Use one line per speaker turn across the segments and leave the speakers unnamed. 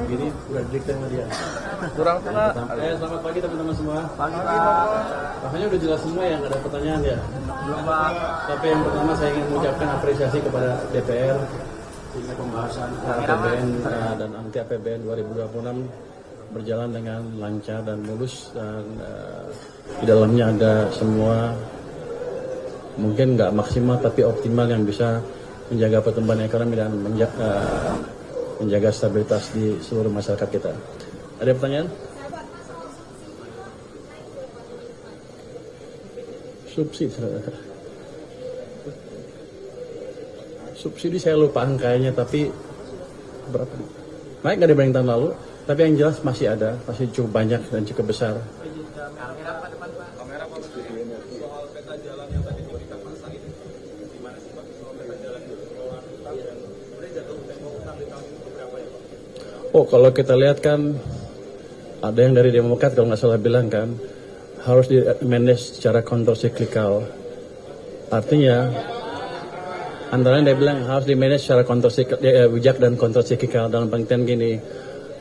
begini udah dikte sama dia.
Kurang tengah.
Selamat pagi teman-teman semua.
Pagi Pak.
Rasanya udah jelas semua ya, nggak ada pertanyaan ya.
Belum Pak.
Tapi yang pertama saya ingin mengucapkan apresiasi kepada DPR sehingga pembahasan APBN dan anti APBN 2026 berjalan dengan lancar dan mulus, dan di dalamnya ada semua mungkin nggak maksimal tapi optimal yang bisa menjaga pertumbuhan ekonomi dan menjaga stabilitas di seluruh masyarakat kita. Ada pertanyaan? Subsidi saya lupa angkanya, tapi berapa? Naik nggak dibanding tahun lalu, tapi yang jelas masih ada, masih cukup banyak dan cukup besar. Oh, kalau kita lihat kan ada yang dari Demokrat kalau nggak salah bilang kan harus di manage secara countercyclical. Artinya antara dia bilang harus di manage secara bijak dan countercyclical, dalam pengertian gini,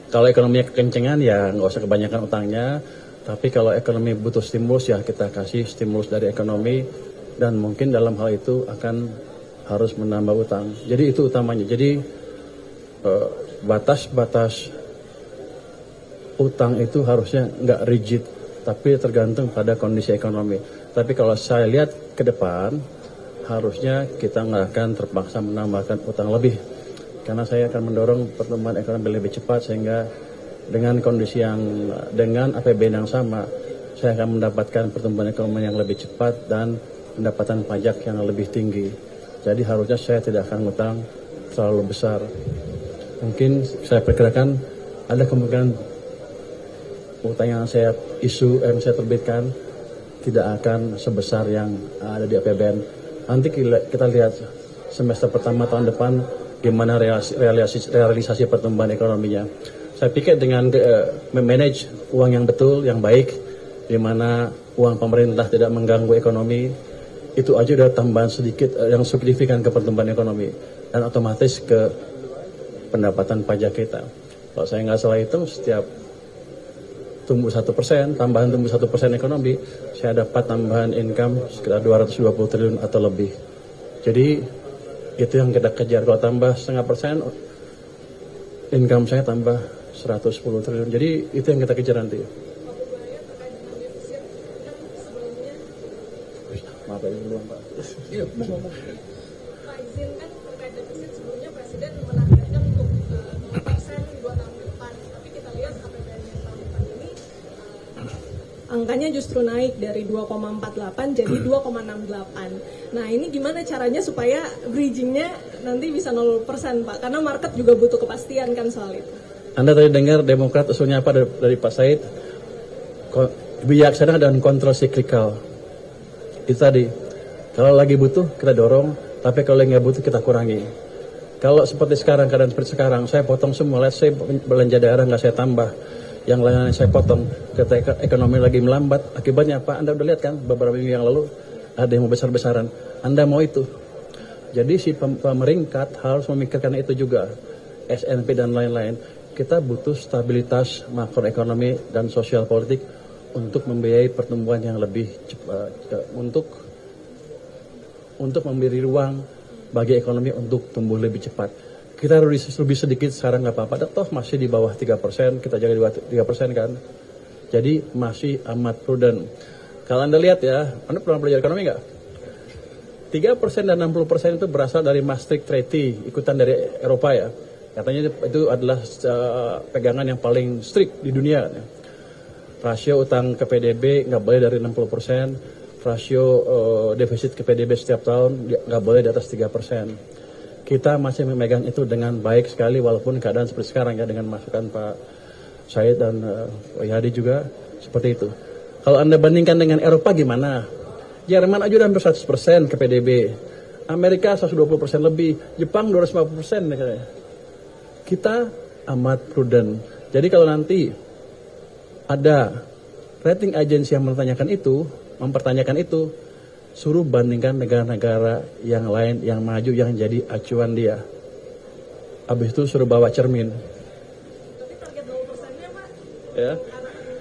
kalau ekonominya kekencengan ya nggak usah kebanyakan utangnya, tapi kalau ekonomi butuh stimulus ya kita kasih stimulus dari ekonomi, dan mungkin dalam hal itu akan harus menambah utang. Jadi itu utamanya. Jadi batas-batas utang itu harusnya nggak rigid, tapi tergantung pada kondisi ekonomi. Tapi kalau saya lihat ke depan, harusnya kita nggak akan terpaksa menambahkan utang lebih, karena saya akan mendorong pertumbuhan ekonomi lebih cepat, sehingga dengan kondisi yang dengan APBN yang sama, saya akan mendapatkan pertumbuhan ekonomi yang lebih cepat dan pendapatan pajak yang lebih tinggi. Jadi harusnya saya tidak akan ngutang terlalu besar. Mungkin saya perkirakan ada kemungkinan utang yang saya saya terbitkan tidak akan sebesar yang ada di APBN. Nanti kita lihat semester pertama tahun depan gimana realisasi pertumbuhan ekonominya. Saya pikir dengan memanage uang yang betul, yang baik, di mana uang pemerintah tidak mengganggu ekonomi, itu aja udah tambahan sedikit yang signifikan ke pertumbuhan ekonomi, dan otomatis ke pendapatan pajak kita. Kalau saya nggak salah hitung, setiap tumbuh 1%, tambahan tumbuh 1% ekonomi, saya dapat tambahan income sekitar 220 triliun atau lebih. Jadi itu yang kita kejar. Kalau tambah 0,5%, income saya tambah 110 triliun. Jadi itu yang kita kejar nanti. Maaf ya, belum Pak. Iya, Pak izin kan terkait defisit, sebelumnya Presiden menargetkan untuk 2% 2 tahun ke depan, tapi kita lihat APBN yang tahun depan ini angkanya justru naik dari 2,48 jadi 2,68. Nah ini gimana caranya supaya bridgingnya nanti bisa 0% Pak? Karena market juga butuh kepastian kan soal itu. Anda tadi dengar Demokrat usulnya apa dari Pak Said? Bijaksana dan kontrol siklikal. Itu tadi, kalau lagi butuh kita dorong, tapi kalau nggak butuh kita kurangi. Kalau seperti sekarang, keadaan seperti sekarang, saya potong semua. Let's say belanja daerah nggak saya tambah, yang lainnya saya potong. Ketika ekonomi lagi melambat, akibatnya apa? Anda udah lihat kan beberapa minggu yang lalu ada yang mau besar-besaran. Anda mau itu? Jadi si pemerintah harus memikirkan itu juga, SNP dan lain-lain. Kita butuh stabilitas makroekonomi dan sosial politik untuk membiayai pertumbuhan yang lebih cepat, untuk memberi ruang bagi ekonomi untuk tumbuh lebih cepat. Kita lebih sedikit sekarang nggak apa-apa, toh masih di bawah 3%, kita jaga di bawah 3% kan. Jadi masih amat prudent. Kalau Anda lihat ya, Anda pernah belajar ekonomi nggak? 3% dan 60% itu berasal dari Maastricht Treaty, ikutan dari Eropa ya. Katanya itu adalah pegangan yang paling strict di dunia. Rasio utang ke PDB nggak boleh dari 60%, rasio defisit ke PDB setiap tahun nggak boleh di atas 3%. Kita masih memegang itu dengan baik sekali, walaupun keadaan seperti sekarang ya, dengan masukan Pak Said dan Pak Yadi juga seperti itu. Kalau Anda bandingkan dengan Eropa gimana? Jerman aja udah hampir 100% ke PDB, Amerika 120% lebih, Jepang 250% katanya. Kita amat prudent. Jadi kalau nanti ada rating agency yang mempertanyakan itu, suruh bandingkan negara-negara yang lain yang maju yang jadi acuan dia. Habis itu suruh bawa cermin.
target 0%-nya, Pak.
Ya,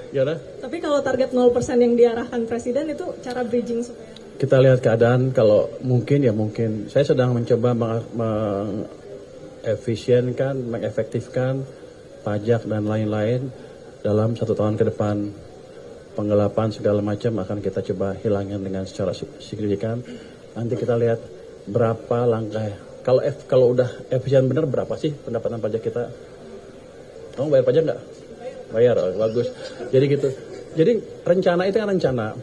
gimana?
Tapi kalau target 0% yang diarahkan Presiden itu cara bridging supaya...
Kita lihat keadaan, kalau mungkin ya mungkin. Saya sedang mencoba mengefisienkan, mengefektifkan pajak dan lain-lain dalam 1 tahun ke depan. Penggelapan segala macam akan kita coba hilangkan dengan secara signifikan. Nanti kita lihat berapa langkah. Kalau udah efisien benar, berapa sih pendapatan pajak kita? Kamu bayar pajak nggak? Bayar, oh, bagus. Jadi gitu. Jadi rencana itu kan rencana.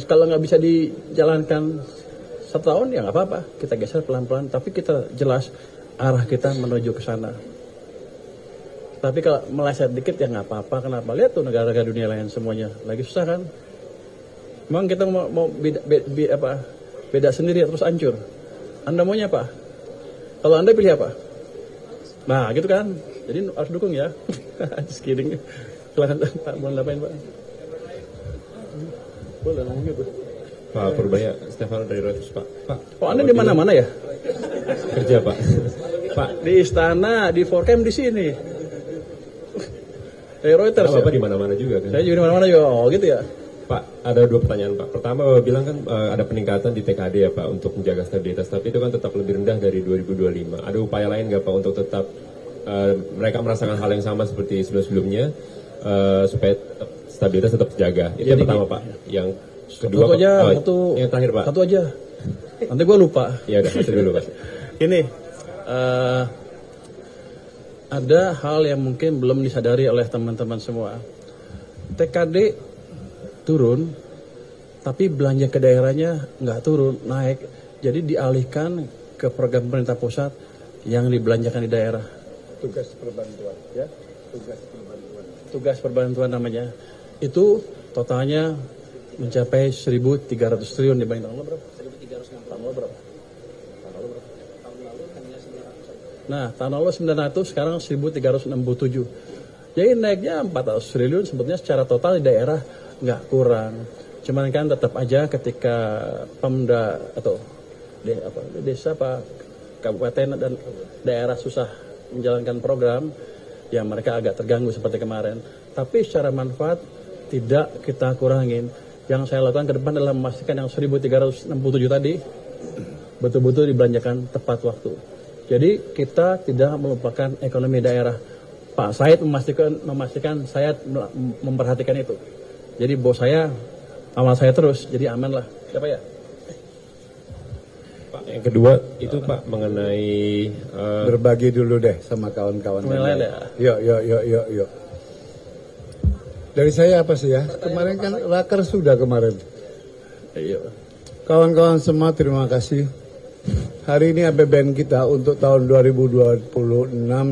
Kalau nggak bisa dijalankan 1 tahun ya nggak apa-apa, kita geser pelan-pelan, tapi kita jelas arah kita menuju ke sana. Tapi kalau meleset dikit ya nggak apa-apa. Kenapa? Lihat tuh negara-negara dunia lain semuanya lagi susah kan? Memang kita mau beda sendiri terus hancur. Anda maunya apa? Kalau Anda pilih apa? Nah gitu kan? Jadi harus dukung ya. Just kidding. Silahkan Pak, mau ngapain Pak? Boleh ngomong gitu.
Pak Purbaya, Stefano dari Reuters, Pak.
Oh, Anda di mana-mana ya?
Kerja, Pak. Pak,
Di istana, di Forcam di sini. Dari Reuters.
Bapak
Ya?
di mana-mana juga kan?
Saya juga di mana-mana juga. Oh, gitu ya.
Pak, ada 2 pertanyaan, Pak. Pertama, Bapak bilang kan ada peningkatan di TKD ya, Pak, untuk menjaga stabilitas, tapi itu kan tetap lebih rendah dari 2025. Ada upaya lain nggak, Pak, untuk tetap mereka merasakan hal yang sama seperti sebelum-sebelumnya, supaya stabilitas tetap terjaga? Itu yang pertama, Pak. Yang kedua,
satu aja,
Pak. Yang terakhir, Pak.
Satu aja. Nanti gue lupa.
Ya udah, itu dulu, Pak.
Ini ada hal yang mungkin belum disadari oleh teman-teman semua. TKD turun, tapi belanja ke daerahnya nggak turun, naik. Jadi dialihkan ke program pemerintah pusat yang dibelanjakan di daerah. Tugas perbantuan, ya. Tugas perbantuan namanya. Itu totalnya mencapai 1.300 triliun dibanding tahun lalu berapa? 1.300. Tahun lalu berapa? Nah, tahun lalu 900, sekarang 1.367. Jadi naiknya 400 triliun sebetulnya secara total di daerah nggak kurang. Cuman kan tetap aja ketika Pemda atau desa kabupaten dan daerah susah menjalankan program, ya mereka agak terganggu seperti kemarin. Tapi secara manfaat tidak kita kurangin. Yang saya lakukan ke depan adalah memastikan yang 1.367 tadi betul-betul dibelanjakan tepat waktu. Jadi kita tidak melupakan ekonomi daerah. Pak Said memastikan saya memperhatikan itu. Jadi bos saya awal saya terus, jadi aman lah. Siapa ya?
Pak, yang kedua itu Pak mengenai
berbagi dulu deh sama kawan-kawan. Yuk. Dari saya apa sih ya? Kemarin kan raker sudah kemarin.
Iya.
Kawan-kawan semua terima kasih. Hari ini APBN kita untuk tahun 2026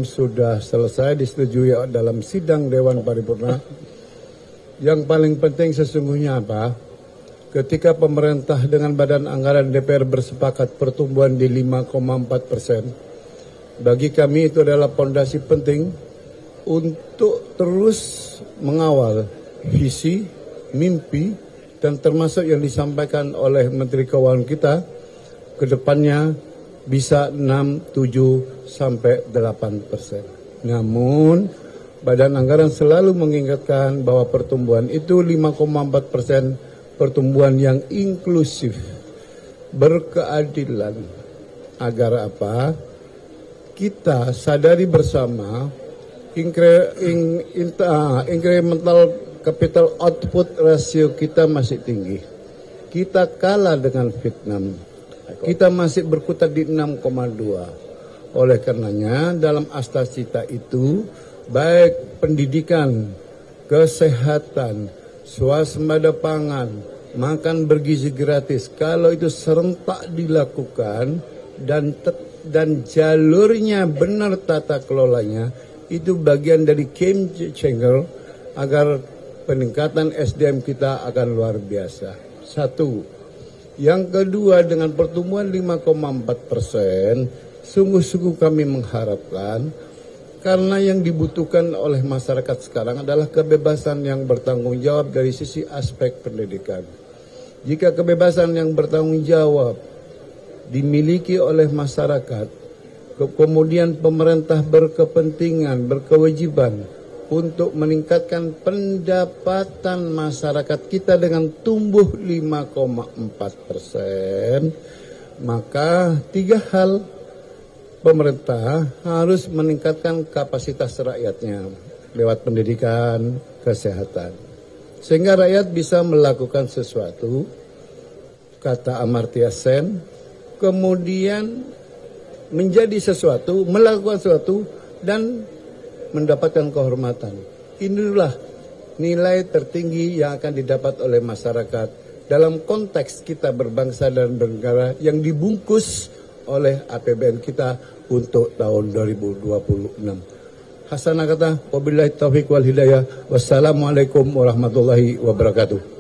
sudah selesai disetujui dalam sidang Dewan Paripurna. Yang paling penting sesungguhnya apa? Ketika pemerintah dengan Badan Anggaran DPR bersepakat pertumbuhan di 5,4%, bagi kami itu adalah fondasi penting untuk terus mengawal visi, mimpi, dan termasuk yang disampaikan oleh Menteri Keuangan kita, ke depannya bisa 6, 7, sampai 8%. Namun, Badan Anggaran selalu mengingatkan bahwa pertumbuhan itu 5,4%, pertumbuhan yang inklusif, berkeadilan. Agar apa? Kita sadari bersama incremental capital output ratio kita masih tinggi. Kita kalah dengan Vietnam. Kita masih berkutat di 6,2. Oleh karenanya dalam Astacita itu baik pendidikan, kesehatan, swasembada pangan, makan bergizi gratis, kalau itu serentak dilakukan dan jalurnya benar tata kelolanya, itu bagian dari game changer agar peningkatan SDM kita akan luar biasa. Satu. Yang kedua, dengan pertumbuhan 5,4%, sungguh-sungguh kami mengharapkan, karena yang dibutuhkan oleh masyarakat sekarang adalah kebebasan yang bertanggung jawab dari sisi aspek pendidikan. Jika kebebasan yang bertanggung jawab dimiliki oleh masyarakat, Kemudian pemerintah berkepentingan, berkewajiban untuk meningkatkan pendapatan masyarakat kita dengan tumbuh 5,4%, maka 3 hal. Pemerintah harus meningkatkan kapasitas rakyatnya lewat pendidikan, kesehatan. Sehingga rakyat bisa melakukan sesuatu, kata Amartya Sen, kemudian menjadi sesuatu, melakukan sesuatu, dan mendapatkan kehormatan. Inilah nilai tertinggi yang akan didapat oleh masyarakat dalam konteks kita berbangsa dan bernegara yang dibungkus oleh APBN kita untuk tahun 2026. Hasanah kata, wabillahi taufiq wal hidayah. Wassalamualaikum warahmatullahi wabarakatuh.